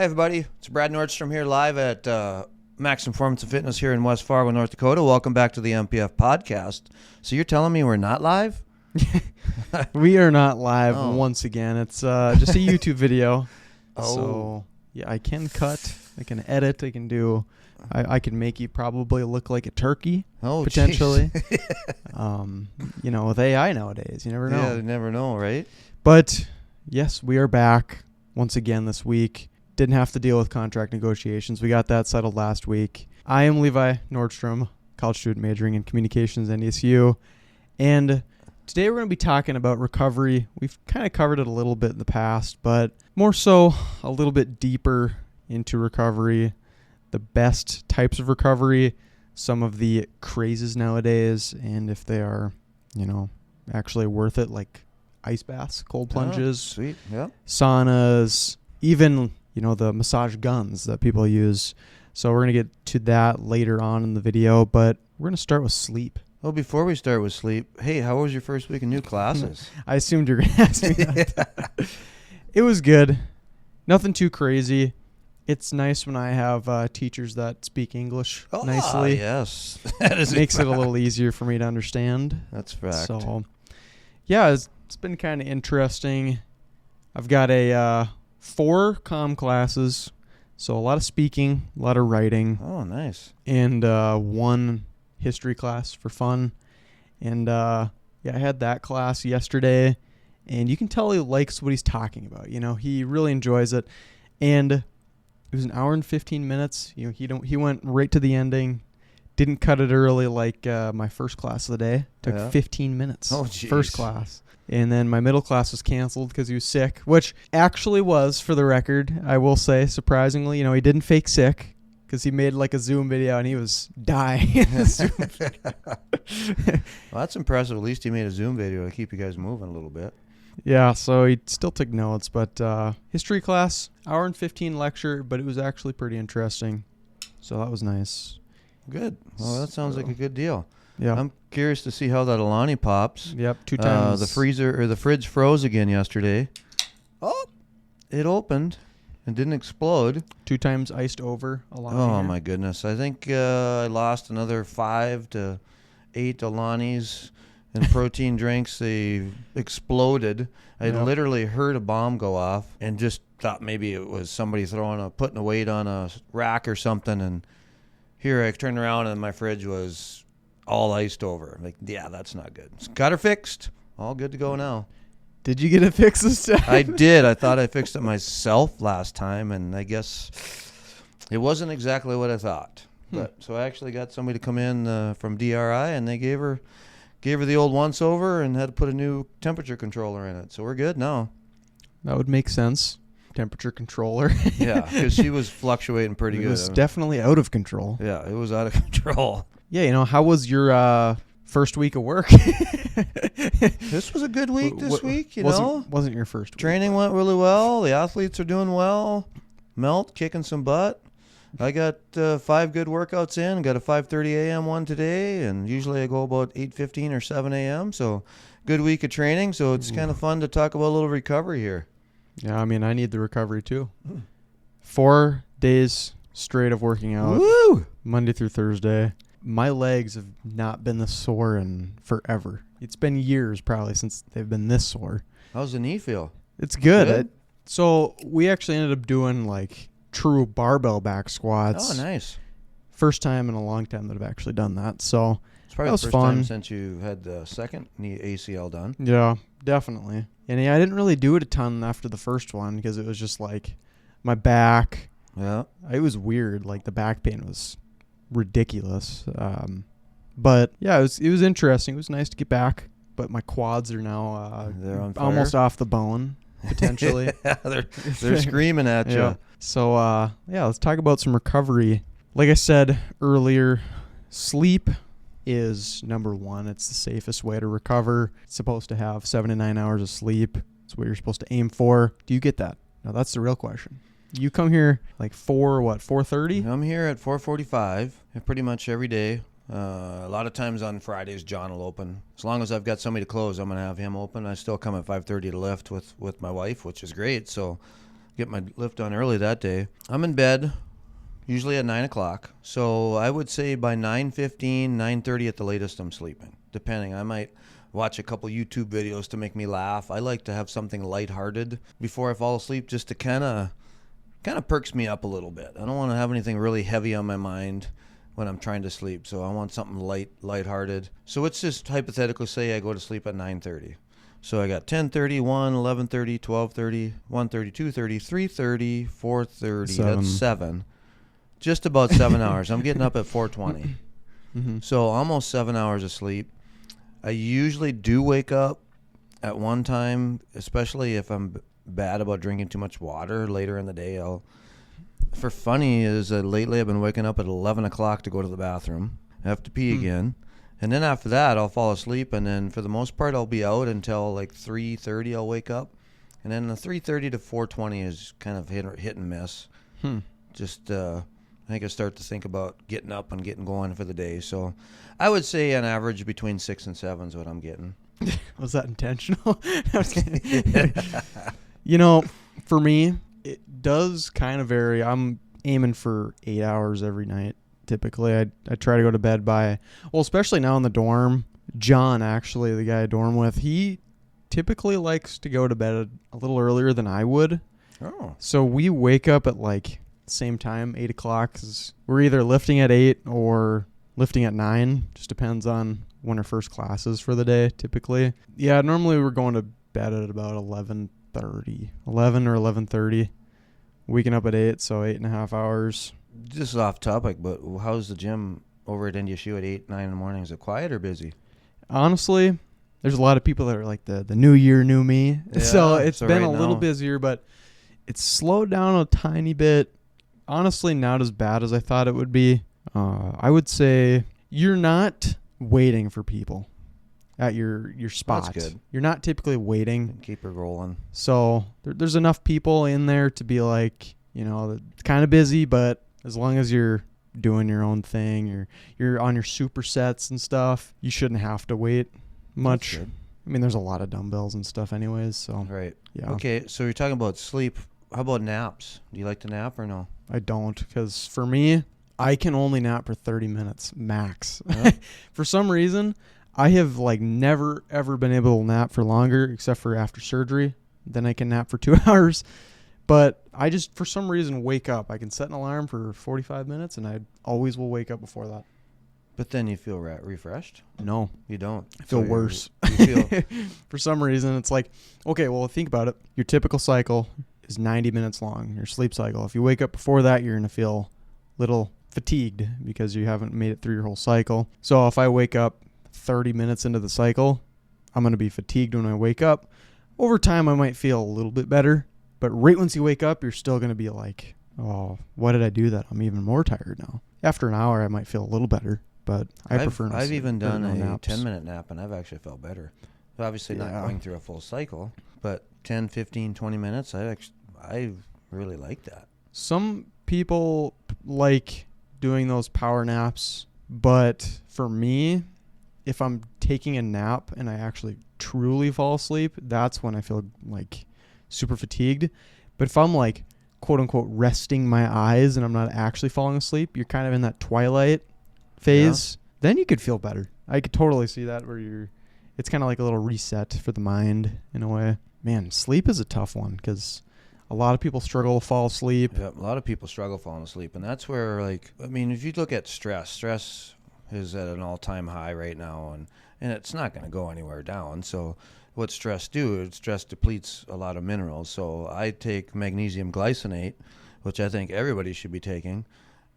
everybody. It's Brad Nordstrom here live at Max Performance and Fitness here in West Fargo, North Dakota. Welcome back to the MPF podcast. So you're telling me we're not live? We are not live once again. It's just a YouTube video. So, yeah, I can cut, I can edit, I can do... I can make you probably look like a turkey, potentially. With AI nowadays, you never know. Yeah, you never know, right? But, yes, we are back once again this week. Didn't have to deal with contract negotiations. We got that settled last week. I am Levi Nordstrom, college student majoring in communications and ESU. And today we're going to be talking about recovery. We've kind of covered it a little bit in the past, but more so a little bit deeper into recovery. The best types of recovery, some of the crazes nowadays, and if they are, actually worth it, like ice baths, cold plunges, sweet, yeah, saunas, even, the massage guns that people use. So we're going to get to that later on in the video, but we're going to start with sleep. Well, before we start with sleep, hey, how was your first week of new classes? I assumed you were going to ask me that. It was good. Nothing too crazy. It's nice when I have teachers that speak English nicely. Yes. That is makes it a little easier for me to understand. That's fact. So, yeah, it's been kind of interesting. I've got 4 comm classes, so a lot of speaking, a lot of writing. Oh, nice. And 1 history class for fun. And, I had that class yesterday, and you can tell he likes what he's talking about. He really enjoys it. And... it was an hour and 15 minutes. He went right to the ending. Didn't cut it early like my first class of the day. Took 15 minutes. Oh, geez. First class. And then my middle class was canceled because he was sick, which actually was, for the record, I will say, surprisingly. He didn't fake sick because he made like a Zoom video and he was dying in the Zoom video. Well, that's impressive. At least he made a Zoom video to keep you guys moving a little bit. Yeah, so he still took notes, but history class, hour and 15 lecture, but it was actually pretty interesting. So that was nice. Good. Well, that sounds like a good deal. Yeah. I'm curious to see how that Alani pops. Yep, 2 times. The fridge froze again yesterday. Oh, it opened and didn't explode. 2 times iced over Alani. Oh, here. my goodness. I think I lost another 5 to 8 Alanis. And protein drinks, they exploded. I literally heard a bomb go off and just thought maybe it was somebody putting a weight on a rack or something. And here I turned around and my fridge was all iced over. Like, yeah, that's not good. Got her fixed. All good to go now. Did you get it fixed this time? I did. I thought I fixed it myself last time, and I guess it wasn't exactly what I thought. But so I actually got somebody to come in from DRI, and they gave her the old once over and had to put a new temperature controller in it. So we're good now. That would make sense. Temperature controller. Yeah, because she was fluctuating pretty good. It was definitely out of control. Yeah, it was out of control. Yeah, how was your first week of work? This was a good week this week, Wasn't your first week. Training went really well. The athletes are doing well. Melt kicking some butt. I got 5 good workouts in. Got a 5:30 a.m. one today, and usually I go about 8:15 or 7 a.m. So good week of training. So it's kind of fun to talk about a little recovery here. Yeah, I need the recovery too. 4 days straight of working out. Woo! Monday through Thursday. My legs have not been this sore in forever. It's been years probably since they've been this sore. How's the knee feel? It's good. So we actually ended up doing like true barbell back squats. Oh, nice. First time in a long time that I've actually done that. So it's probably that was the first fun. time since you had the second knee ACL done. Yeah, definitely. And I didn't really do it a ton after the first one because it was just like my back. Yeah. It was weird. Like the back pain was ridiculous. But yeah, it was interesting. It was nice to get back. But my quads are now they're on fire. Almost off the bone, potentially. Yeah, they're screaming at you. Yeah. So, let's talk about some recovery. Like I said earlier, sleep is number 1. It's the safest way to recover. It's supposed to have 7 to 9 hours of sleep. That's what you're supposed to aim for. Do you get that? Now, that's the real question. You come here like 4:30? I'm here at 4:45 pretty much every day. A lot of times on Fridays, John will open. As long as I've got somebody to close, I'm going to have him open. I still come at 5:30 to lift with my wife, which is great. So get my lift done early that day. I'm in bed usually at 9 o'clock. So I would say by 9:15, 9:30 at the latest, I'm sleeping. Depending. I might watch a couple YouTube videos to make me laugh. I like to have something lighthearted before I fall asleep, just to kind of perks me up a little bit. I don't want to have anything really heavy on my mind when I'm trying to sleep. So I want something lighthearted. So let's just hypothetically say I go to sleep at 9:30. So I got 10:30, 1, 11:30, 12:30, 1:30, 2:30, 3:30, 4:30. That's 7. Just about 7 hours. I'm getting up at 4:20. Mm-hmm. So almost 7 hours of sleep. I usually do wake up at one time, especially if I'm bad about drinking too much water later in the day. For funny is lately I've been waking up at 11 o'clock to go to the bathroom. I have to pee again. And then after that, I'll fall asleep. And then for the most part, I'll be out until like 3:30. I'll wake up. And then the 3:30 to 4:20 is kind of hit and miss. Just, I think I start to think about getting up and getting going for the day. So I would say on average between 6 and 7 is what I'm getting. Was that intentional? You know, for me, it does kind of vary. I'm aiming for 8 hours every night. Typically, I try to go to bed by, well, especially now in the dorm. John, actually, the guy I dorm with, he typically likes to go to bed a little earlier than I would. Oh. So we wake up at like same time, 8 o'clock. 'Cause we're either lifting at 8 or lifting at 9. Just depends on when our first class is for the day, typically. Yeah, normally we're going to bed at about 11 or 11:30. Waking up at 8, so 8.5 hours. This is off topic, but how's the gym over at NDSU at 8, 9 in the morning? Is it quiet or busy? Honestly, there's a lot of people that are like the new year, new me. Yeah, so it's been right a little now. busier, but it's slowed down a tiny bit. Honestly, not as bad as I thought it would be. I would say you're not waiting for people at your spot. That's good. You're not typically waiting. Keep it rolling. So there's enough people in there to be like, it's kind of busy, but as long as you're doing your own thing, you're on your supersets and stuff, you shouldn't have to wait much. I mean, there's a lot of dumbbells and stuff anyways, so. Right. Yeah. Okay, so you're talking about sleep. How about naps? Do you like to nap or no? I don't, because for me, I can only nap for 30 minutes max. Yeah. For some reason, I have like never ever been able to nap for longer, except for after surgery. Then I can nap for 2 hours. But I just, for some reason, wake up. I can set an alarm for 45 minutes, and I always will wake up before that. But then you feel refreshed? No. You don't. I feel worse. You feel For some reason, it's like, okay, well, think about it. Your typical cycle is 90 minutes long, your sleep cycle. If you wake up before that, you're going to feel a little fatigued because you haven't made it through your whole cycle. So if I wake up 30 minutes into the cycle, I'm going to be fatigued when I wake up. Over time, I might feel a little bit better. But right once you wake up, you're still going to be like, oh, why did I do that? I'm even more tired now. After an hour, I might feel a little better, but I prefer I've even done a naps. 10-minute nap, and I've actually felt better. Obviously not going through a full cycle, but 10, 15, 20 minutes, I really like that. Some people like doing those power naps, but for me, if I'm taking a nap and I actually truly fall asleep, that's when I feel like super fatigued. But if I'm like, quote unquote, resting my eyes and I'm not actually falling asleep, you're kind of in that twilight phase, then you could feel better. I could totally see that where it's kind of like a little reset for the mind in a way. Man, sleep is a tough one because a lot of people struggle to fall asleep. Yeah, a lot of people struggle falling asleep, and that's where, like, I mean, if you look at stress is at an all-time high right now, and it's not going to go anywhere down. So what stress do? Stress depletes a lot of minerals. So I take magnesium glycinate, which I think everybody should be taking.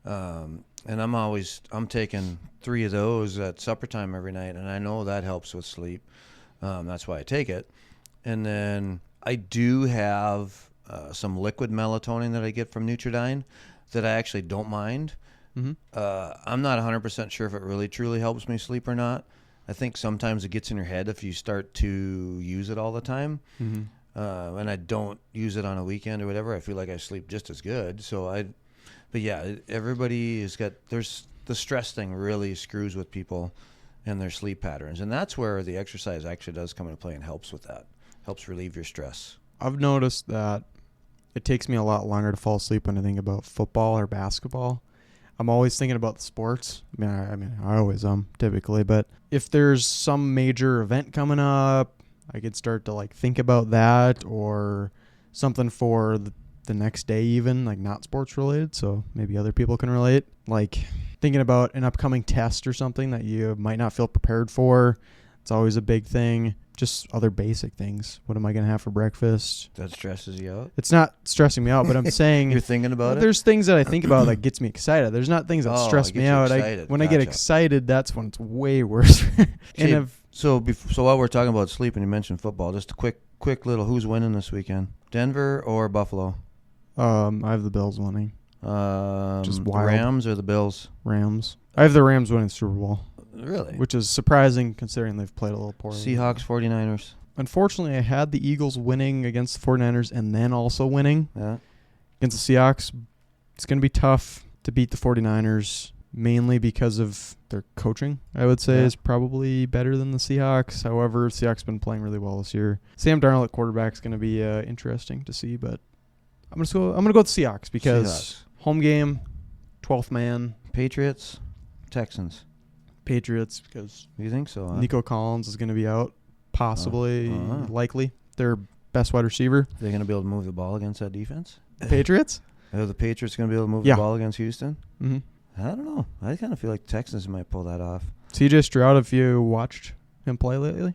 And I'm taking 3 of those at supper time every night, and I know that helps with sleep. That's why I take it. And then I do have some liquid melatonin that I get from Nutridyne that I actually don't mind. Mm-hmm. I'm not 100% sure if it really truly helps me sleep or not. I think sometimes it gets in your head if you start to use it all the time. Mm-hmm. And I don't use it on a weekend or whatever. I feel like I sleep just as good. But yeah, everybody there's the stress thing really screws with people and their sleep patterns. And that's where the exercise actually does come into play and helps with that. Helps relieve your stress. I've noticed that it takes me a lot longer to fall asleep when I think about football or basketball. I'm always thinking about the sports. I always am typically, but if there's some major event coming up, I could start to like think about that or something for the next day, even like not sports related. So maybe other people can relate. Like thinking about an upcoming test or something that you might not feel prepared for. It's always a big thing. Just other basic things. What am I going to have for breakfast? That stresses you out? It's not stressing me out, but I'm saying You're thinking about it? There's things that I think about that gets me excited. There's not things that stress me out. When I get excited, that's when it's way worse. So while we're talking about sleep and you mentioned football, just a quick little who's winning this weekend? Denver or Buffalo? I have the Bills winning. Just wild. Rams or the Bills? Rams. I have the Rams winning the Super Bowl. Really? Which is surprising considering they've played a little poorly. Seahawks, 49ers. Unfortunately, I had the Eagles winning against the 49ers and then also winning against the Seahawks. It's going to be tough to beat the 49ers, mainly because of their coaching, I would say, is probably better than the Seahawks. However, Seahawks have been playing really well this year. Sam Darnold at quarterback is going to be interesting to see, but I'm going to go with Seahawks because home game, 12th man. Patriots, Texans. Patriots because you think so? Nico Collins is going to be out, possibly, likely. Their best wide receiver. They're going to be able to move the ball against that defense? The Patriots? Are the Patriots going to be able to move the ball against Houston? Mm-hmm. I don't know. I kind of feel like the Texans might pull that off. CJ Stroud, have you watched him play lately?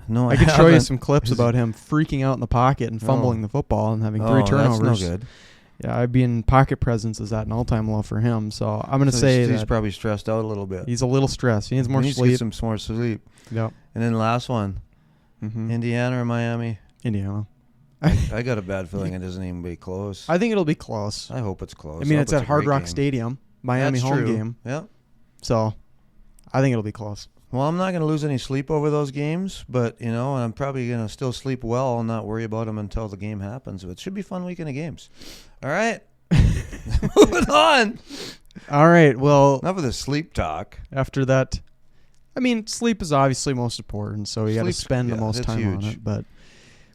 No, I can show you some clips about him freaking out in the pocket and fumbling the football and having 3 turnovers. That's no good. Yeah, I'd be in pocket presence is at an all-time low for him. So I'm going to say he's probably stressed out a little bit. He's a little stressed. He needs more sleep. He needs to get some more sleep. Yep. And then the last one, Indiana or Miami? Indiana. I got a bad feeling it doesn't even be close. I think it'll be close. I hope it's close. I mean, it's at Hard Rock Stadium, Miami home game. Yeah. So I think it'll be close. Well, I'm not going to lose any sleep over those games, but, and I'm probably going to still sleep well and not worry about them until the game happens. But it should be a fun weekend of games. All right. Moving on. All right. Well, enough of the sleep talk. After that, I mean, sleep is obviously most important, so you got to spend the most time on it. But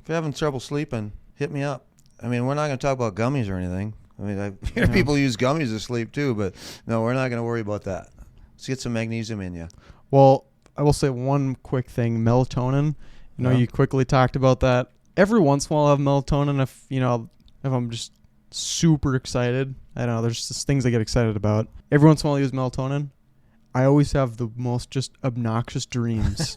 if you're having trouble sleeping, hit me up. I mean, we're not going to talk about gummies or anything. I mean, I hear people use gummies to sleep too, but no, we're not going to worry about that. Let's get some magnesium in you. Well, I will say one quick thing: melatonin. You quickly talked about that. Every once in a while, I have melatonin. If I'm just super excited, I don't know. There's just things I get excited about. Every once in a while, I use melatonin. I always have the most just obnoxious dreams.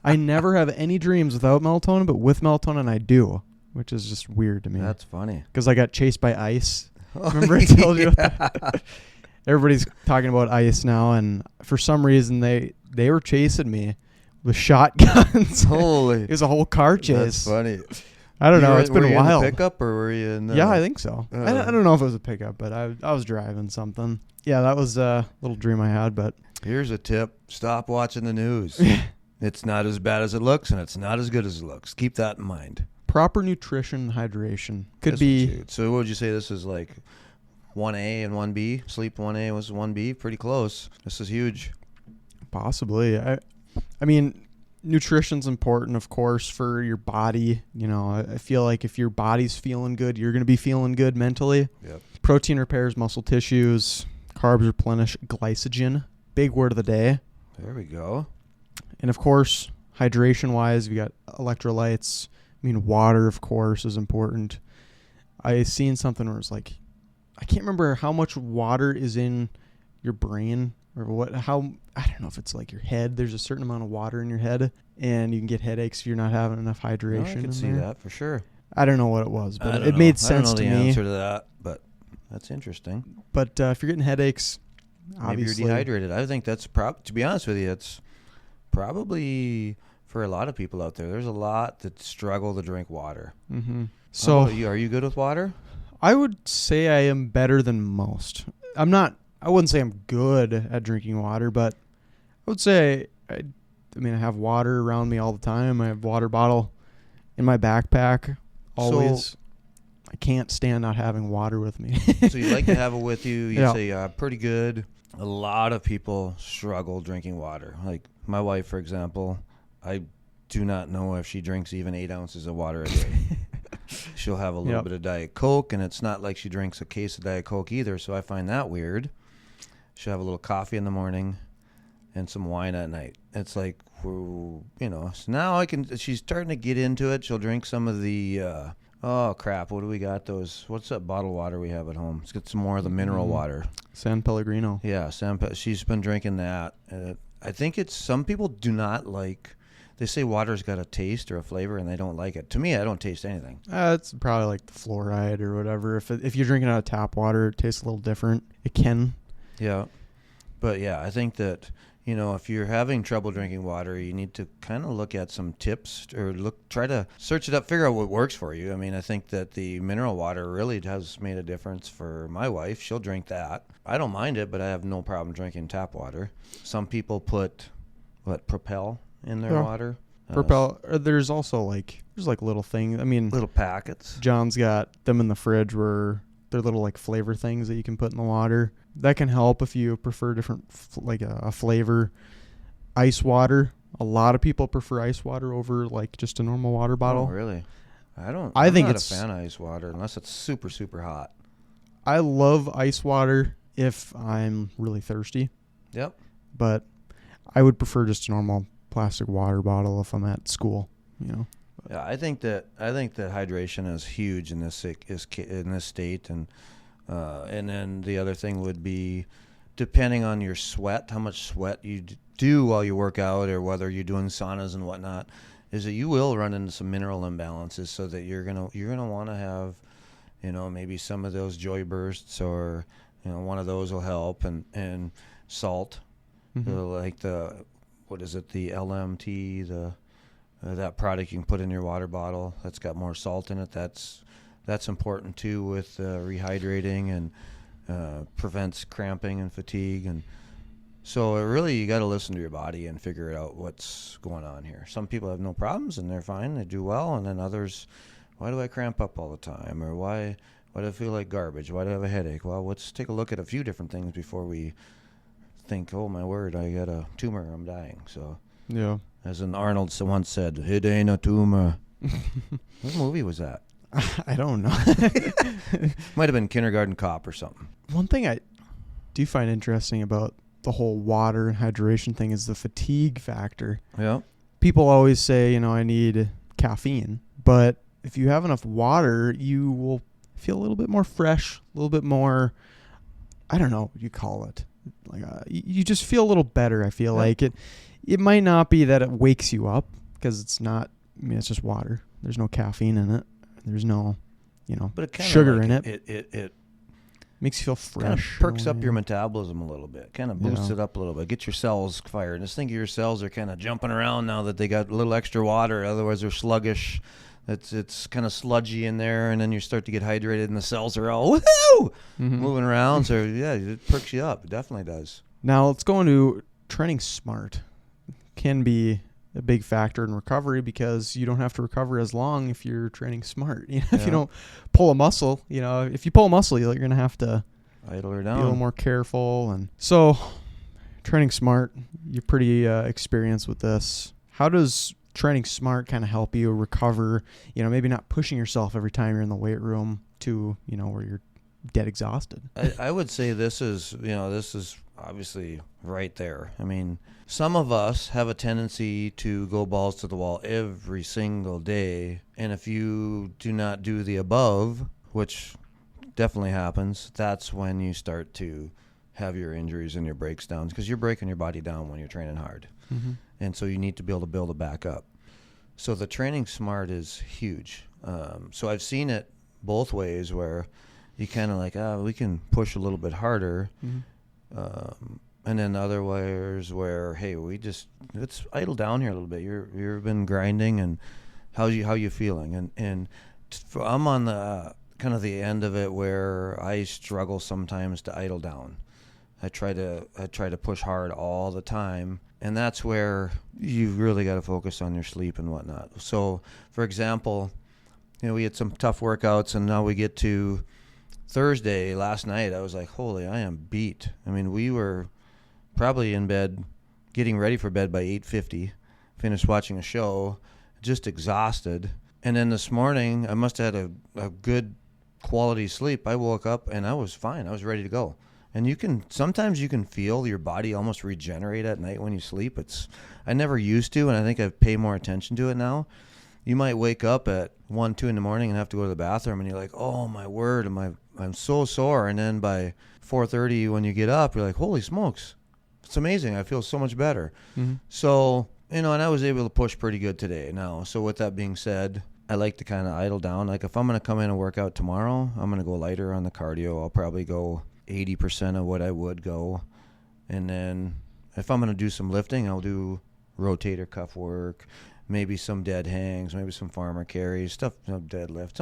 I never have any dreams without melatonin, but with melatonin, I do, which is just weird to me. That's funny. Because I got chased by ice. Remember I told you that? Everybody's talking about ice now, and for some reason they were chasing me with shotguns. Holy! It was a whole car chase. That's funny. I don't know. It's been a while. Were you in the pickup or were you in? Yeah, I think so. I don't know if it was a pickup, but I was driving something. Yeah, that was a little dream I had. But here's a tip: stop watching the news. It's not as bad as it looks, and it's not as good as it looks. Keep that in mind. Proper nutrition, hydration could be. So, what would you say this is like? 1A and 1B. Sleep 1A was 1B. Pretty close. This is huge. Possibly. I mean, nutrition's important, of course, for your body. I feel like if your body's feeling good, you're going to be feeling good mentally. Yep. Protein repairs muscle tissues. Carbs replenish glycogen. Big word of the day. There we go. And, of course, hydration-wise, we got electrolytes. I mean, water, of course, is important. I seen something where it's like, I can't remember how much water is in your brain or I don't know if it's like your head. There's a certain amount of water in your head and you can get headaches if you're not having enough hydration. I can see that for sure. I don't know what it was, but it made sense to me. I don't know the answer to that, but that's interesting. But if you're getting headaches, maybe you're dehydrated. I think that's to be honest with you, it's probably for a lot of people out there. There's a lot that struggle to drink water. Mm-hmm. So are you good with water? I would say I am better than most. I wouldn't say I'm good at drinking water, but I would say, I have water around me all the time. I have a water bottle in my backpack always. So, I can't stand not having water with me. So you like to have it with you. You say pretty good. A lot of people struggle drinking water. Like my wife, for example, I do not know if she drinks even 8 ounces of water a day. she'll have a little bit of Diet Coke, and it's not like she drinks a case of Diet Coke either, so I find that weird. She'll have a little coffee in the morning and some wine at night. It's like, so now she's starting to get into it. She'll drink some of the, what do we got what's that bottled water we have at home? Let's get some more of the mineral water. San Pellegrino. Yeah, she's been drinking that. I think some people do not like, they say water's got a taste or a flavor and they don't like it. To me, I don't taste anything. It's probably like the fluoride or whatever. If you're drinking out of tap water, it tastes a little different. It can. Yeah. But yeah, I think that, if you're having trouble drinking water, you need to kind of look at some tips or try to search it up, figure out what works for you. I mean, I think that the mineral water really has made a difference for my wife. She'll drink that. I don't mind it, but I have no problem drinking tap water. Some people put, Propel in their water. Propel. There's also there's little things. I mean, little packets. John's got them in the fridge where they're little flavor things that you can put in the water. That can help if you prefer different, a flavor. Ice water. A lot of people prefer ice water over just a normal water bottle. Oh, really? I'm not a fan of ice water unless it's super, super hot. I love ice water if I'm really thirsty. Yep. But I would prefer just a normal plastic water bottle if I'm at school, Yeah, I think that hydration is huge in this state, and then the other thing would be, depending on your sweat, how much sweat you do while you work out, or whether you're doing saunas and whatnot, is that you will run into some mineral imbalances, so that you're gonna want to have, maybe some of those joy bursts, or one of those will help, and salt, like the LMT, that product you can put in your water bottle that's got more salt in it. That's important too with rehydrating and prevents cramping and fatigue. And so really you got to listen to your body and figure out what's going on here. Some people have no problems and they're fine, they do well, and then others, why do I cramp up all the time, or why do I feel like garbage, why do I have a headache? Well, let's take a look at a few different things before we think, oh my word, I got a tumor, I'm dying. So yeah, as an Arnold once said, it ain't a tumor. What movie was that? I don't know. Might have been Kindergarten Cop or something. One thing I do find interesting about the whole water and hydration thing is the fatigue factor. Yeah. People always say, I need caffeine, but if you have enough water, you will feel a little bit more fresh, a little bit more, I don't know what you call it. You just feel a little better. I feel like it might not be that it wakes you up, because it's not. I mean, it's just water. There's no caffeine in it. There's no, but it sugar in it. It makes you feel fresh. Kind of perks up your metabolism a little bit. Kind of boosts it up a little bit. Get your cells fired. Just think of your cells are kind of jumping around now that they got a little extra water. Otherwise, they're sluggish. It's kind of sludgy in there, and then you start to get hydrated, and the cells are all woohoo, moving around. So yeah, it perks you up. It definitely does. Now let's go into training smart. Can be a big factor in recovery, because you don't have to recover as long if you're training smart. If you don't pull a muscle, if you pull a muscle, you're going to have to idle her down, be a little more careful. And so training smart, you're pretty experienced with this. How does training smart kind of help you recover, maybe not pushing yourself every time you're in the weight room to, where you're dead exhausted? I would say this is obviously right there. I mean, some of us have a tendency to go balls to the wall every single day, and if you do not do the above, which definitely happens, that's when you start to have your injuries and your breakdowns, because you're breaking your body down when you're training hard. And so you need to be able to build it back up. So the training smart is huge. So I've seen it both ways, where you kind of we can push a little bit harder. And then other ways where, hey, let's idle down here a little bit. You've been grinding, and how you feeling? And I'm on the kind of the end of it where I struggle sometimes to idle down. I try to push hard all the time, and that's where you really got to focus on your sleep and whatnot. So, for example, we had some tough workouts, and now we get to Thursday. Last night, I was like, holy, I am beat. I mean, we were probably in bed, getting ready for bed by 8:50, finished watching a show, just exhausted. And then this morning, I must have had a good quality sleep. I woke up and I was fine. I was ready to go. And sometimes you can feel your body almost regenerate at night when you sleep. I never used to, and I think I pay more attention to it now. You might wake up at 1, 2 in the morning and have to go to the bathroom, and you're like, oh my word, I'm so sore. And then by 4:30 when you get up, you're like, holy smokes, it's amazing. I feel so much better. Mm-hmm. So, and I was able to push pretty good today now. So with that being said, I like to kind of idle down. Like if I'm going to come in and work out tomorrow, I'm going to go lighter on the cardio. I'll probably go 80% of what I would go. And then if I'm going to do some lifting, I'll do rotator cuff work, maybe some dead hangs, maybe some farmer carries, stuff, deadlift,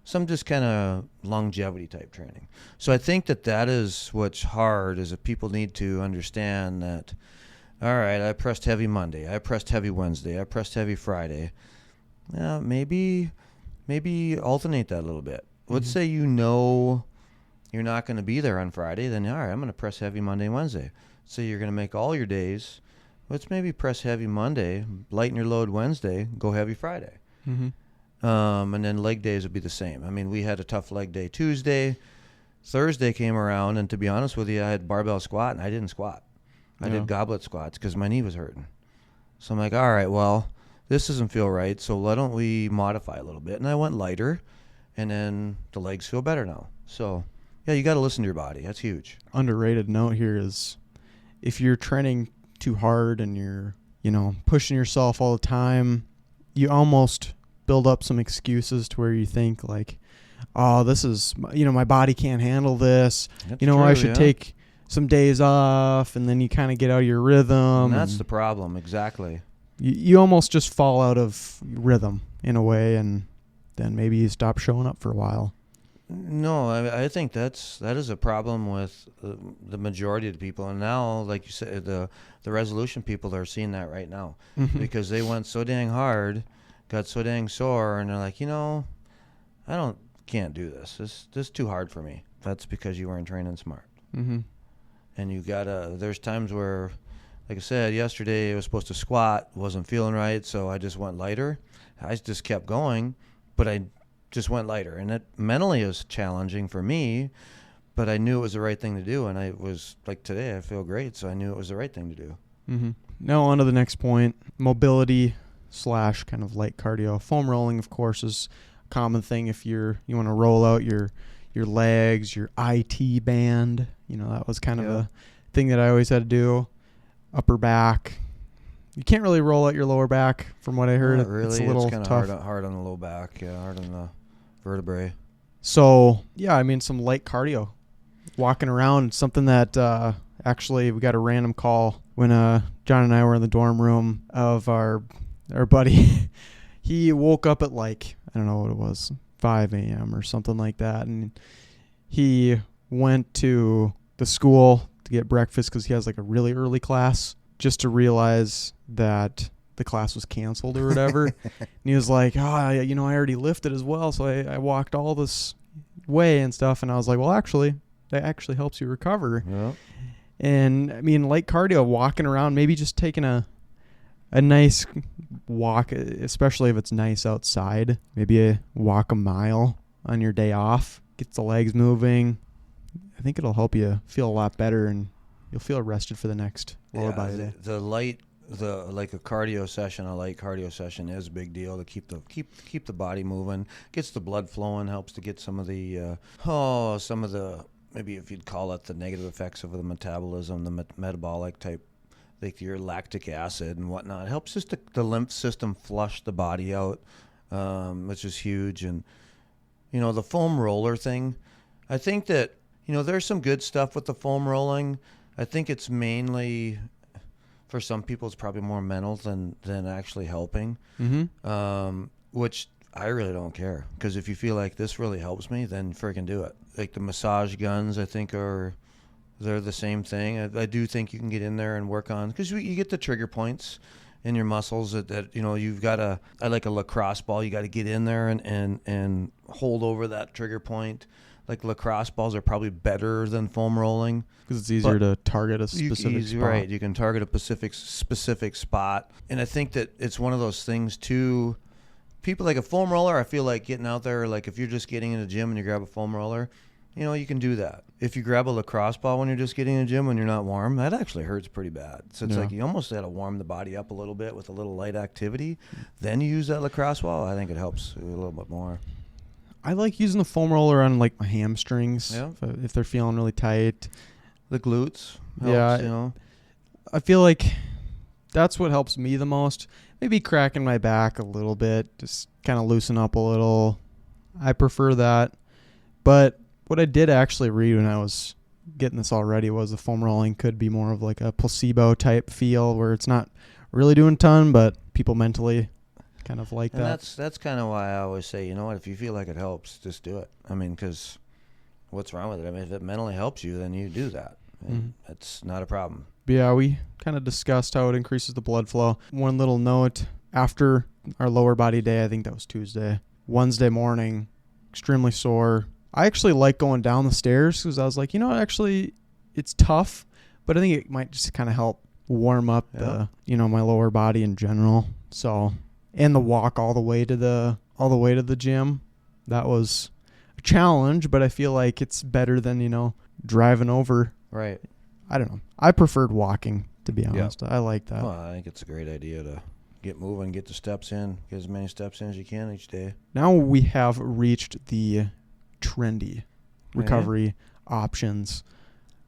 some just kind of longevity type training. So I think that is what's hard, is that people need to understand that, all right, I pressed heavy Monday, I pressed heavy Wednesday, I pressed heavy Friday. Maybe alternate that a little bit. Let's say you're not going to be there on Friday, then all right, I'm going to press heavy Monday and Wednesday. So you're going to make all your days. Let's maybe press heavy Monday, lighten your load Wednesday, go heavy Friday. Mm-hmm. And then leg days would be the same. I mean, we had a tough leg day Tuesday. Thursday came around, and to be honest with you, I had barbell squat, and I didn't squat. I did goblet squats because my knee was hurting. So I'm like, all right, well, this doesn't feel right, so why don't we modify a little bit? And I went lighter, and then the legs feel better now. So, yeah, you got to listen to your body. That's huge. Underrated note here is if you're training too hard and you're, pushing yourself all the time, you almost build up some excuses to where you think like, oh, this is, my body can't handle this. That's I should take some days off, and then you kind of get out of your rhythm. And that's the problem, exactly. You almost just fall out of rhythm in a way, and then maybe you stop showing up for a while. No, I think that is a problem with the majority of the people. And now, like you said, the resolution people are seeing that right now because they went so dang hard, got so dang sore, and they're like, can't do this. This is too hard for me. That's because you weren't training smart. Mm-hmm. And there's times where, like I said, yesterday I was supposed to squat, wasn't feeling right, so I just went lighter. I just kept going, but I just went lighter. And it mentally is challenging for me, but I knew it was the right thing to do. And I was like, today I feel great, so I knew it was the right thing to do. Mm-hmm. Now on to the next point, mobility / kind of light cardio. Foam rolling, of course, is a common thing if you want to roll out your legs, your IT band. That was kind of a thing that I always had to do. Upper back. You can't really roll out your lower back, from what I heard. Not really. It's a little kind tough. of hard on the low back. Yeah, hard on the vertebrae. So, some light cardio. Walking around, something that actually we got a random call when John and I were in the dorm room of our buddy. He woke up at I don't know what it was, 5 a.m. or something like that. And he went to the school to get breakfast because he has a really early class, just to realize that the class was canceled or whatever. And he was like, I already lifted as well, so I walked all this way and stuff. And I was like, well, actually, that actually helps you recover. Yeah. And I mean, light cardio, walking around, maybe just taking a nice walk, especially if it's nice outside. Maybe walk a mile on your day off, gets the legs moving. I think it'll help you feel a lot better, and you'll feel rested for the next lower body day. A light cardio session is a big deal to keep the body moving, gets the blood flowing, helps to get some of the maybe if you'd call it the negative effects of the metabolism, the metabolic type, like your lactic acid and whatnot. It helps just the lymph system flush the body out, which is huge. And the foam roller thing, I think that there's some good stuff with the foam rolling. I think it's mainly, for some people, it's probably more mental than actually helping, which I really don't care. Because if you feel like this really helps me, then freaking do it. Like the massage guns, I think they're the same thing. I do think you can get in there and work on, because you get the trigger points in your muscles that you've got I like a lacrosse ball. You got to get in there and hold over that trigger point. Like lacrosse balls are probably better than foam rolling because it's easier to target a specific spot. Right, you can target a specific spot, and I think that it's one of those things too people like a foam roller, I feel like getting out there, like if you're just getting in the gym and you grab a foam roller, you can do that. If you grab a lacrosse ball when you're just getting in the gym when you're not warm, that actually hurts pretty bad. So it's like you almost got to warm the body up a little bit with a little light activity. Then you use that lacrosse ball. I think it helps a little bit more. I like using the foam roller on like my hamstrings if they're feeling really tight. The glutes helps, I feel like that's what helps me the most. Maybe cracking my back a little bit, just kind of loosen up a little. I prefer that. But what I did actually read when I was getting this all ready was the foam rolling could be more of like a placebo type feel where it's not really doing a ton, but people mentally kind of like that. That's kind of why I always say, if you feel like it helps, just do it. I mean, because what's wrong with it? I mean, if it mentally helps you, then you do that. That's not a problem. Yeah, we kind of discussed how it increases the blood flow. One little note, after our lower body day, I think that was Tuesday, Wednesday morning, extremely sore. I actually like going down the stairs because I was like, actually it's tough, but I think it might just kind of help warm up my lower body in general. So, and the walk all the way to the gym, that was a challenge, but I feel like it's better than, driving over. Right. I don't know. I preferred walking, to be honest. I like that. Well, I think it's a great idea to get moving, get the steps in, get as many steps in as you can each day. Now we have reached the trendy recovery options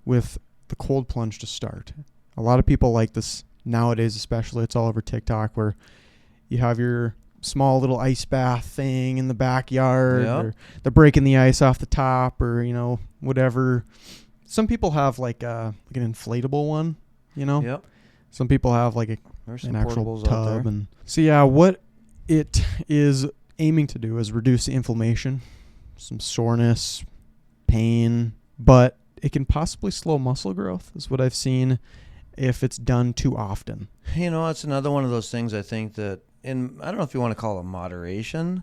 with the cold plunge to start. A lot of people like this nowadays, especially. It's all over TikTok where you have your small little ice bath thing in the backyard, or they're breaking the ice off the top, or whatever. Some people have like an inflatable one, Yep. Some people have like an actual tub. And so what it is aiming to do is reduce the inflammation, some soreness, pain, but it can possibly slow muscle growth is what I've seen if it's done too often. It's another one of those things I think that I don't know if you want to call it moderation,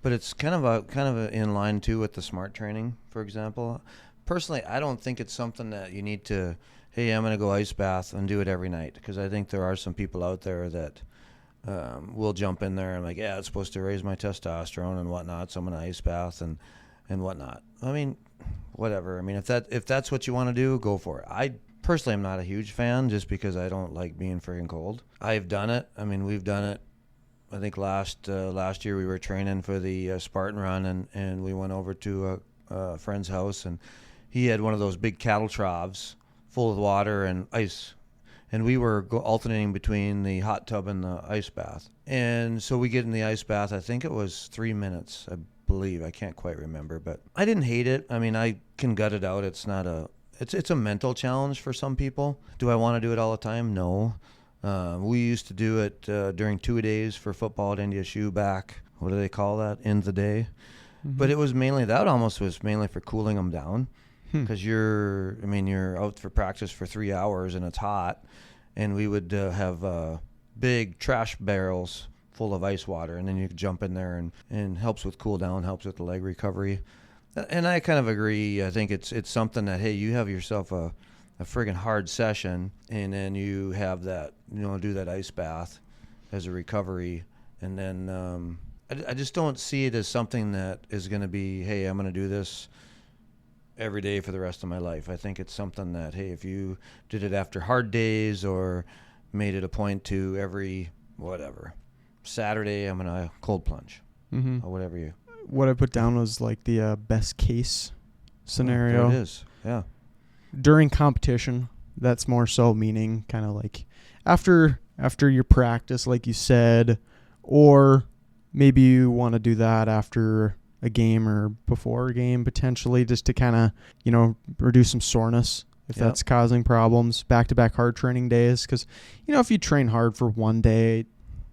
but it's kind of in line too with the smart training, for example. Personally, I don't think it's something that you need to, hey, I'm going to go ice bath and do it every night, because I think there are some people out there that will jump in there and like, yeah, it's supposed to raise my testosterone and whatnot, so I'm going to ice bath and whatnot. I mean, whatever. I mean, if that's what you want to do, go for it. I personally am not a huge fan just because I don't like being freaking cold. I've done it. I mean, we've done it. I think last year we were training for the Spartan run, and we went over to a friend's house, and he had one of those big cattle troughs full of water and ice, and we were alternating between the hot tub and the ice bath. And so we get in the ice bath. I think it was 3 minutes, I believe. I can't quite remember, but I didn't hate it. I mean, I can gut it out. It's not it's a mental challenge for some people. Do I want to do it all the time? No. We used to do it during 2 days for football at NDSU back. What do they call that? End of the day. Mm-hmm. But it was mainly for cooling them down. Because you're out for practice for 3 hours and it's hot, and we would have big trash barrels full of ice water, and then you could jump in there and helps with cool down, helps with the leg recovery. And I kind of agree. I think it's something that, hey, you have yourself a friggin' hard session, and then you have that, do that ice bath as a recovery, and then I just don't see it as something that is going to be, hey, I'm going to do this every day for the rest of my life. I think it's something that, hey, if you did it after hard days or made it a point to every Saturday, I'm gonna cold plunge, or whatever you. What I put down was like the best case scenario. It is, yeah. During competition, that's more so meaning kind of like after your practice, like you said, or maybe you want to do that after a game or before a game potentially, just to kind of reduce some soreness if that's causing problems. Back-to-back hard training days, because if you train hard for one day,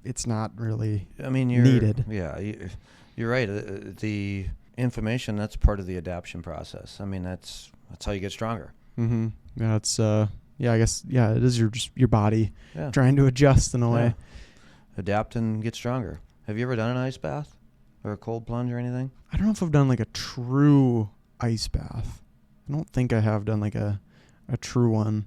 it's not really needed. Yeah, you're right. The inflammation, that's part of the adaptation process. I mean, that's how you get stronger. Yeah, it's I guess it is your body trying to adjust in a way. Adapt and get stronger. Have you ever done an ice bath or a cold plunge or anything? I don't know if I've done like a true ice bath. I don't think I have done like a true one.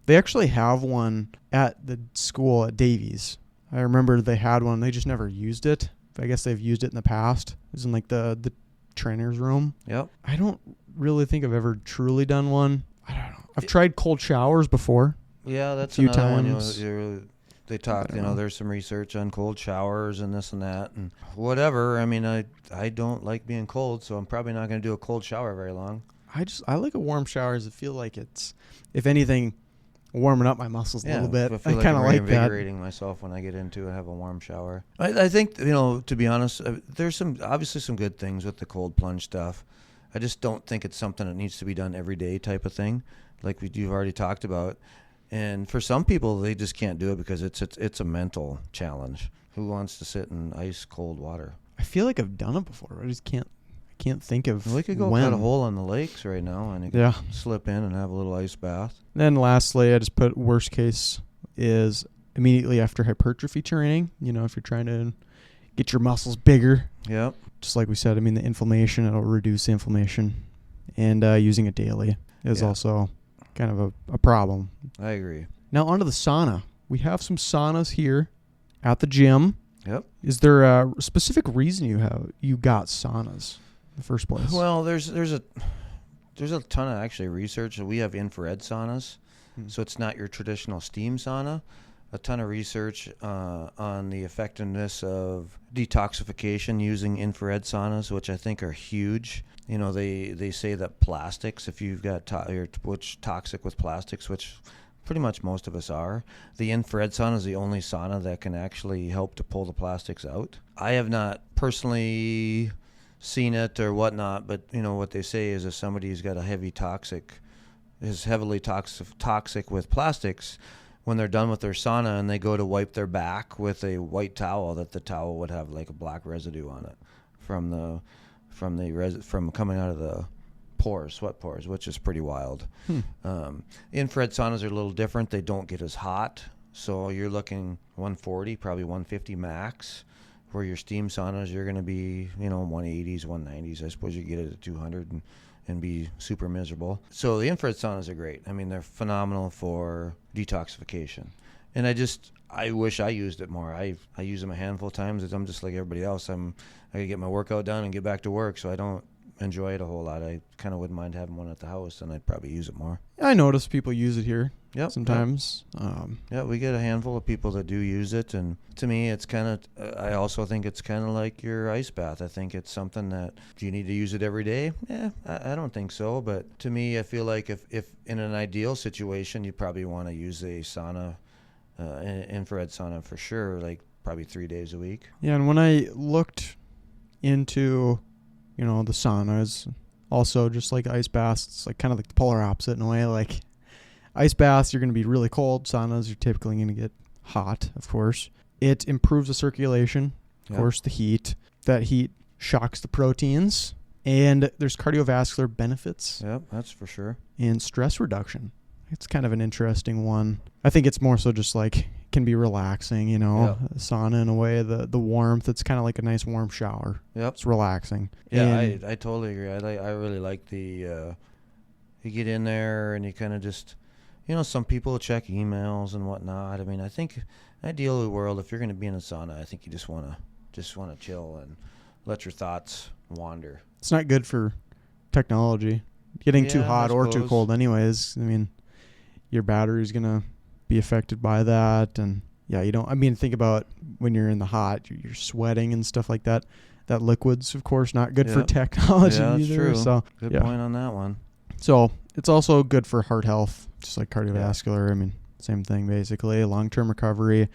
They actually have one at the school at Davies. I remember they had one. They just never used it. I guess they've used it in the past. It was in like the trainer's room. Yep. I don't really think I've ever truly done one. I don't know. I've tried cold showers before. Yeah, that's a few another times. one. They talk, I don't know. there's some research on cold showers and this and that and whatever. I mean, I don't like being cold, so I'm probably not going to do a cold shower very long. I like a warm shower. As I feel like it's, if anything, warming up my muscles a little bit. I kind of like that. Reinvigorating myself when I get into and have a warm shower. I think, to be honest, there's obviously some good things with the cold plunge stuff. I just don't think it's something that needs to be done every day type of thing, like you've already talked about. And for some people, they just can't do it because it's a mental challenge. Who wants to sit in ice cold water? I feel like I've done it before. I just can't think of We could go when. cut a hole in the lakes right now and you could slip in and have a little ice bath. Then lastly, I just put worst case is immediately after hypertrophy training. If you're trying to get your muscles bigger. Yep. Just like we said, the inflammation, it'll reduce the inflammation. And using it daily is also kind of a problem. I agree. Now onto the sauna. We have some saunas here at the gym. Yep. Is there a specific reason you got saunas in the first place? Well, there's a ton of actually research. We have infrared saunas, so it's not your traditional steam sauna. A ton of research on the effectiveness of detoxification using infrared saunas, which I think are huge. They say that plastics, if you've got which toxic with plastics, which pretty much most of us are, the infrared sauna is the only sauna that can actually help to pull the plastics out. I have not personally seen it or whatnot, but what they say is if somebody's got a heavily toxic with plastics, when they're done with their sauna and they go to wipe their back with a white towel, that the towel would have like a black residue on it from coming out of the sweat pores, which is pretty wild. Infrared saunas are a little different. They don't get as hot, so you're looking 140, probably 150 max. Where your steam saunas, you're going to be 180s, 190s. I suppose you get it at 200 and be super miserable. So the infrared saunas are great. They're phenomenal for detoxification. And I wish I used it more. I use them a handful of times. I'm just like everybody else. I can get my workout done and get back to work, so I don't enjoy it a whole lot. I kind of wouldn't mind having one at the house, and I'd probably use it more. I notice people use it here sometimes. Yeah, we get a handful of people that do use it, and to me, it's kind of. I also think it's kind of like your ice bath. I think it's something that, do you need to use it every day? Yeah, I don't think so. But to me, I feel like if in an ideal situation, you probably want to use a sauna, infrared sauna for sure, like probably 3 days a week. Yeah, and when I looked into the saunas, also just like ice baths, it's like kind of like the polar opposite in a way. Like ice baths, you're going to be really cold. Saunas, you're typically going to get hot, of course. It improves the circulation, of course, the heat. That heat shocks the proteins, and there's cardiovascular benefits. Yep, that's for sure. And stress reduction. It's kind of an interesting one. I think it's more so just like can be relaxing, sauna in a way. The warmth, it's kind of like a nice warm shower. Yep. It's relaxing. Yeah, I totally agree. I really like you get in there and you kind of just, some people check emails and whatnot. I think ideally world, if you're going to be in a sauna, I think you just want to chill and let your thoughts wander. It's not good for technology. Getting too hot or too cold anyways. Your battery's going to be affected by that. And you don't, think about when you're in the hot, you're sweating and stuff like that. That liquid's, of course, not good for technology either. That's true. So, good point on that one. So it's also good for heart health, just like cardiovascular. Same thing, basically. Long-term recovery.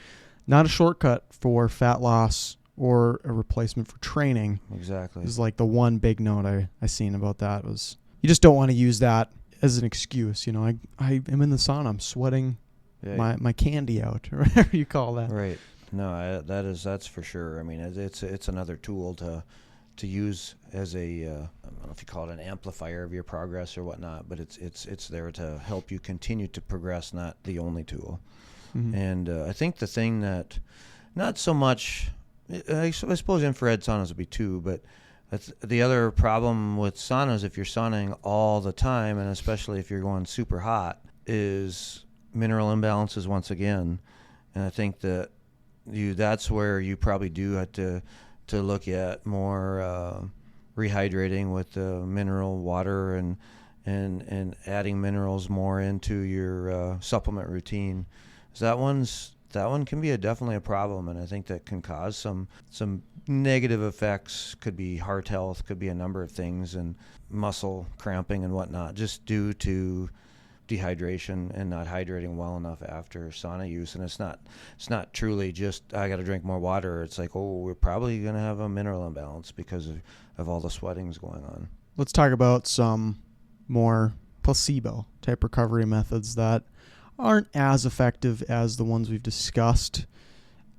Not a shortcut for fat loss or a replacement for training. Exactly. This is like the one big note I seen about that was you just don't want to use that as an excuse. I am in the sauna. I'm sweating my candy out, or whatever you call that. Right. No, that's for sure. It's another tool to use as a I don't know if you call it an amplifier of your progress or whatnot, but it's there to help you continue to progress, not the only tool. Mm-hmm. And I think the thing that not so much, I suppose infrared saunas would be too, but that's the other problem with saunas, if you're sauning all the time, and especially if you're going super hot, is mineral imbalances once again. And I think that that's where you probably do have to to look at more rehydrating with mineral water and adding minerals more into your supplement routine. So that one can be definitely a problem, and I think that can cause some negative effects. Could be heart health, could be a number of things, and muscle cramping and whatnot, just due to dehydration and not hydrating well enough after sauna use. And it's not truly just I got to drink more water. It's like, oh, we're probably going to have a mineral imbalance because of all the sweatings going on. Let's talk about some more placebo type recovery methods that aren't as effective as the ones we've discussed.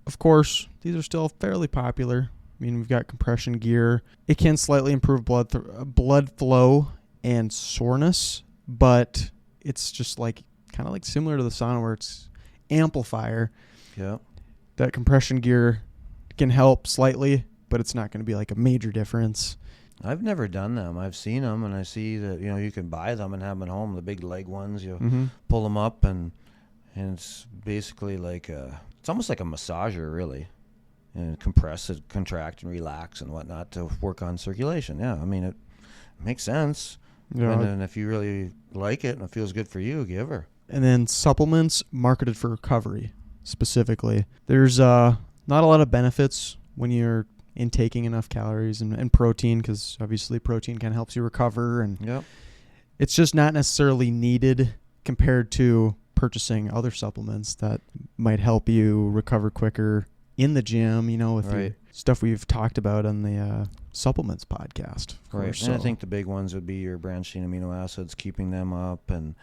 Of course, these are still fairly popular. I mean, we've got compression gear. It can slightly improve blood flow and soreness, but it's just like kind of like similar to the sauna where it's amplifier. Yeah. That compression gear can help slightly, but it's not going to be like a major difference. I've never done them. I've seen them, and I see that, you can buy them and have them at home, the big leg ones. You pull them up, and it's basically like it's almost like a massager, really. And compress it, contract, and relax and whatnot to work on circulation. Yeah, I mean, it makes sense. Yeah. And if you really like it and it feels good for you, give her. And then supplements marketed for recovery specifically. There's not a lot of benefits when you're intaking enough calories and protein, because obviously protein kind of helps you recover, and it's just not necessarily needed compared to purchasing other supplements that might help you recover quicker in the gym, with the stuff we've talked about on the supplements podcast. Right, and I think the big ones would be your branched-chain amino acids, keeping them up, and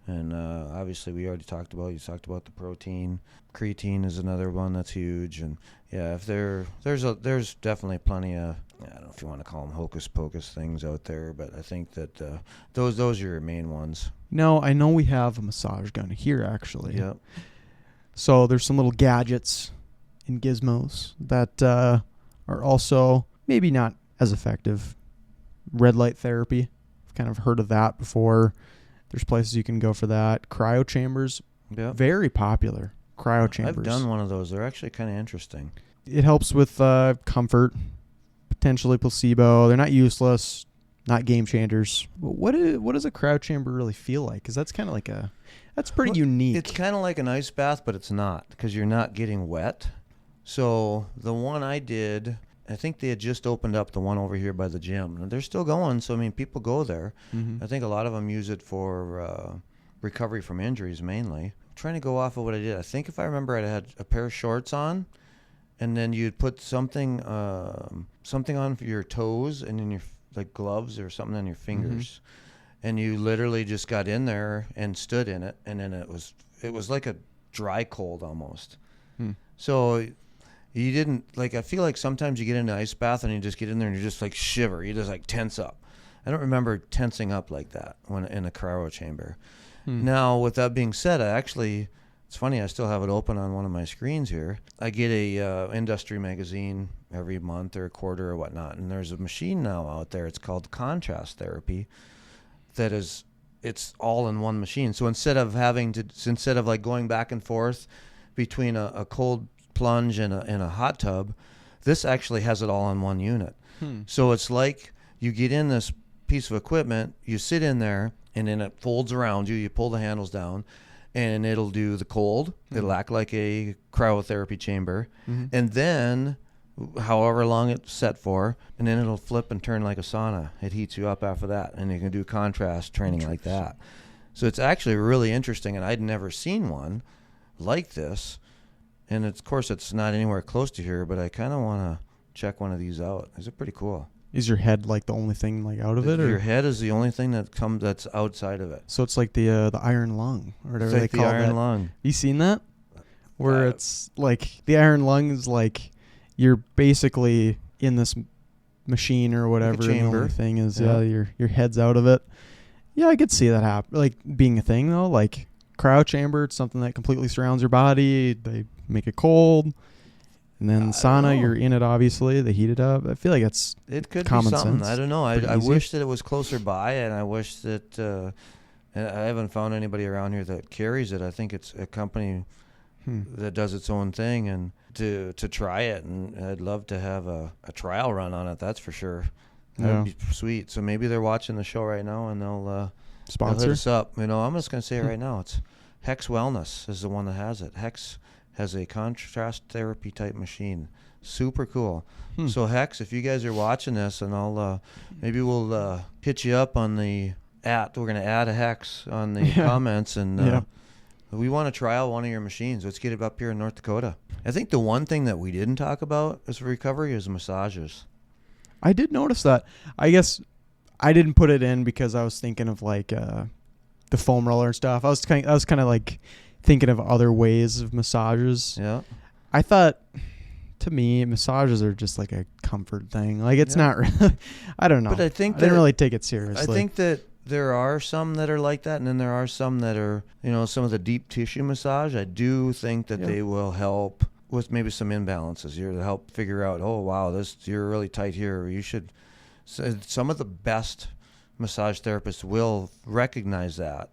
obviously you talked about the protein. Creatine is another one that's huge, and if there's definitely plenty of, I don't know if you want to call them hocus pocus things out there, but I think that those are your main ones. No, I know we have a massage gun here actually. Yep. So there's some little gadgets and gizmos that are also maybe not as effective. Red light therapy, I've kind of heard of that before. There's places you can go for that. Cryo chambers, very popular. Cryo chambers. I've done one of those. They're actually kind of interesting. It helps with comfort, potentially placebo. They're not useless, not game changers. But what does a cryo chamber really feel like? Because that's kind of like that's pretty unique. It's kind of like an ice bath, but it's not, because you're not getting wet. So the one I did, I think they had just opened up the one over here by the gym. And they're still going, so I mean, people go there. Mm-hmm. I think a lot of them use it for recovery from injuries mainly. I'm trying to go off of what I did. I think if I remember, I had a pair of shorts on, and then you'd put something on for your toes, and then your like gloves or something on your fingers, and you literally just got in there and stood in it, and then it was like a dry cold almost. So you didn't, I feel like sometimes you get into an ice bath and you just get in there and you just shiver. You just tense up. I don't remember tensing up like that when in a cryo chamber. Now, with that being said, it's funny, I still have it open on one of my screens here. I get a industry magazine every month or a quarter or whatnot, and there's a machine now out there. It's called contrast therapy. It's all in one machine. So instead of going back and forth between a cold plunge and a hot tub, this actually has it all in one unit. So it's like you get in this piece of equipment, you sit in there, and then it folds around you. You pull the handles down, and it'll do the cold. It'll act like a cryotherapy chamber, and then however long it's set for, and then it'll flip and turn like a sauna. It heats you up after that, and you can do contrast training like that. So it's actually really interesting, and I'd never seen one like this. And of course, it's not anywhere close to here, but I kind of want to check one of these out. These are pretty cool. Is your head the only thing out of it? Your head is the only thing that's outside of it. So it's like the iron lung or whatever they call it. The iron lung. You seen that? Where it's the iron lung is you're basically in this machine or whatever. Like a chamber. And the only thing is your head's out of it. Yeah, I could see that happen. Being a thing though, cryo chamber, it's something that completely surrounds your body. They make it cold. And then sauna, you're in it, obviously. They heat it up. I feel like it could common be something. sense. I don't know. I wish that it was closer by, and I wish that and I haven't found anybody around here that carries it. I think it's a company that does its own thing, and to try it. And I'd love to have a trial run on it. That's for sure. That'd be sweet. So maybe they're watching the show right now, and they'll sponsor hit us up. I'm just gonna say it right now. It's Hex Wellness is the one that has it. Hex has a contrast therapy type machine. Super cool. So Hex, if you guys are watching this, and I'll maybe we'll hit you up on the we're gonna add a Hex on the comments, and we want to try out one of your machines. Let's get it up here in North Dakota. I think the one thing that we didn't talk about as recovery is massages. I did notice that. I guess I didn't put it in because I was thinking of like the foam roller and stuff. I was kind of like thinking of other ways of massages. Yeah. I thought, to me, massages are just like a comfort thing. Like it's not really, I don't know. But I think I didn't really take it seriously. I think that there are some that are like that, and then there are some that are, some of the deep tissue massage. I do think that they will help with maybe some imbalances here to help figure out, oh, wow, you're really tight here. You should. Some of the best massage therapists will recognize that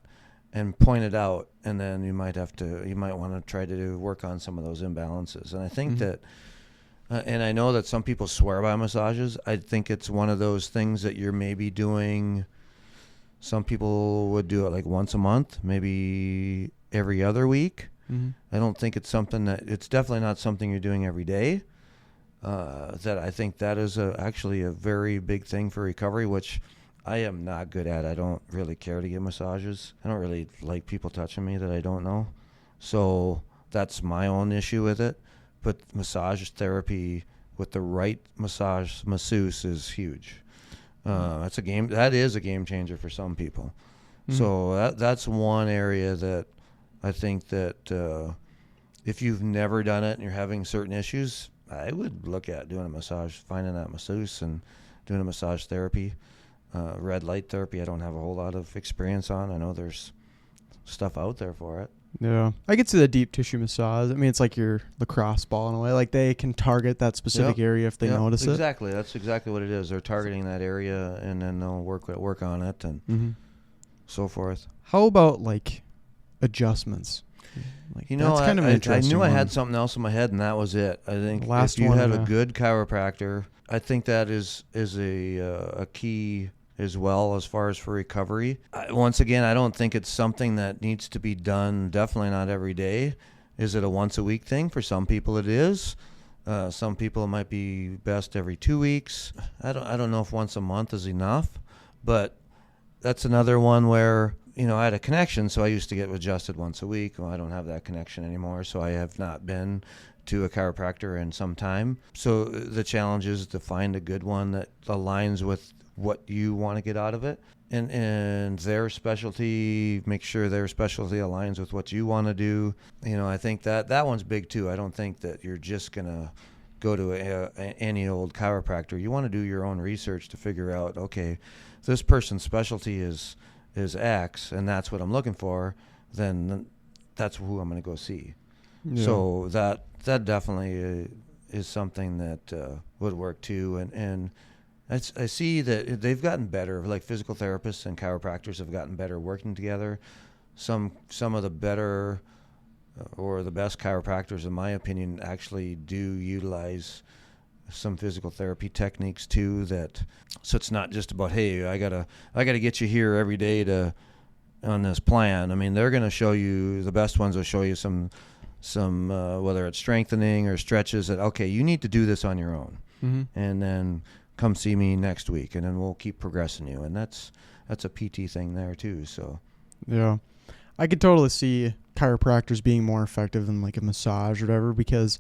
and point it out, and then you might want to try to work on some of those imbalances. And I think that, and I know that some people swear by massages. I think it's one of those things that you're maybe doing. Some people would do it like once a month, maybe every other week. I don't think it's definitely not something you're doing every day. That I think that is actually a very big thing for recovery, which I am not good at. I don't really care to get massages. I don't really like people touching me that I don't know. So that's my own issue with it. But massage therapy with the right masseuse is huge. That is a game changer for some people. So that's one area that I think that if you've never done it and you're having certain issues, I would look at doing a massage, finding that masseuse and doing a massage therapy. Red light therapy I don't have a whole lot of experience on. I know there's stuff out there for it. Yeah. I could see the deep tissue massage. I mean, it's like your lacrosse ball in a way. Like they can target that specific area if they notice it. Exactly. That's exactly what it is. They're targeting that area, and then they'll work on it and so forth. How about like adjustmants? Like, that's kind of an interesting I knew I one. had something else in my head, and that was it. I think Last if you one, had a good chiropractor, I think that is a key as well as far as for recovery. Once again, I don't think it's something that needs to be done, definitely not every day. Is it a once a week thing? For some people it is. Some people it might be best every 2 weeks. I don't know if once a month is enough, but that's another one where, I had a connection, so I used to get adjusted once a week. Well, I don't have that connection anymore, so I have not been to a chiropractor in some time. So the challenge is to find a good one that aligns with what you want to get out of it, and their specialty, make sure their specialty aligns with what you want to do. I think that one's big too. I don't think that you're just gonna go to any old chiropractor. You want to do your own research to figure out, okay, this person's specialty is X, and that's what I'm looking for. Then that's who I'm going to go see. Yeah. So that definitely is something that would work too. And I see that they've gotten better. Like physical therapists and chiropractors have gotten better working together. Some of the better or the best chiropractors, in my opinion, actually do utilize some physical therapy techniques too. So it's not just about, hey, I gotta get you here every day on this plan. I mean, they're going to show you, the best ones will show you some whether it's strengthening or stretches that, okay, you need to do this on your own, and then come see me next week, and then we'll keep progressing you. And that's a PT thing there too. So yeah, I could totally see chiropractors being more effective than like a massage or whatever, because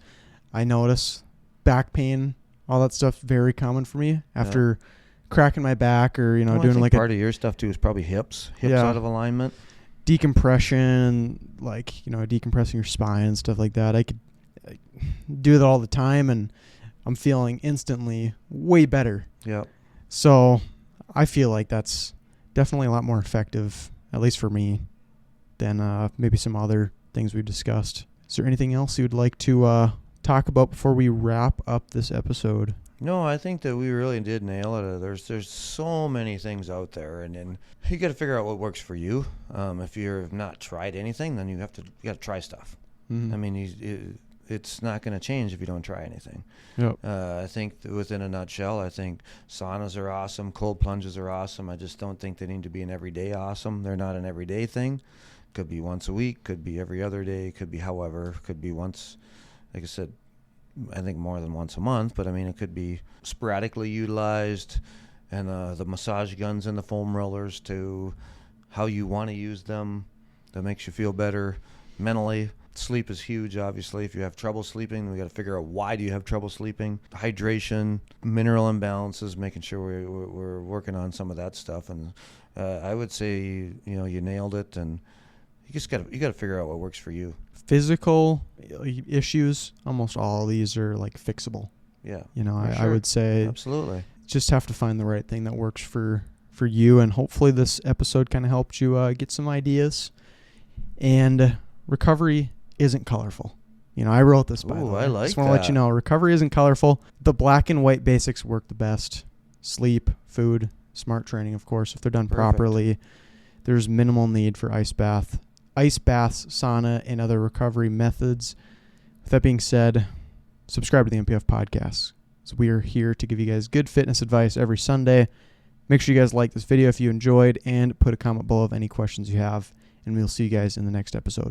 I notice back pain, all that stuff, very common for me after cracking my back or doing I think like part of your stuff too is probably hips out of alignment, decompression, like decompressing your spine and stuff like that. I could do that all the time, and I'm feeling instantly way better. Yeah. So I feel like that's definitely a lot more effective, at least for me, than maybe some other things we've discussed. Is there anything else you would like to talk about before we wrap up this episode? No, I think that we really did nail it. There's so many things out there, and you got to figure out what works for you. If you've not tried anything, then you got to try stuff. Mm-hmm. I mean, it's not going to change if you don't try anything. Yep. I think within a nutshell, I think saunas are awesome. Cold plunges are awesome. I just don't think they need to be an everyday awesome. They're not an everyday thing. Could be once a week. Could be every other day. Could be however. Could be once, like I said, I think more than once a month. But I mean, it could be sporadically utilized. And the massage guns and the foam rollers to how you want to use them. That makes you feel better mentally. Sleep is huge, obviously. If you have trouble sleeping, we got to figure out why do you have trouble sleeping. Hydration, mineral imbalances, making sure we're working on some of that stuff. And I would say, you nailed it. And you got to figure out what works for you. Physical issues, almost all of these are like fixable. Yeah. I would say absolutely. Just have to find the right thing that works for you. And hopefully this episode kind of helped you get some ideas. And recovery isn't colorful. I wrote this, by the way. I like just want to let you know, recovery isn't colorful. The black and white basics work the best. Sleep, food, smart training, of course, if they're done properly. There's minimal need for ice baths, sauna, and other recovery methods. With that being said, subscribe to the MPF podcast. So we are here to give you guys good fitness advice every Sunday. Make sure you guys like this video if you enjoyed, and put a comment below of any questions you have. And we'll see you guys in the next episode.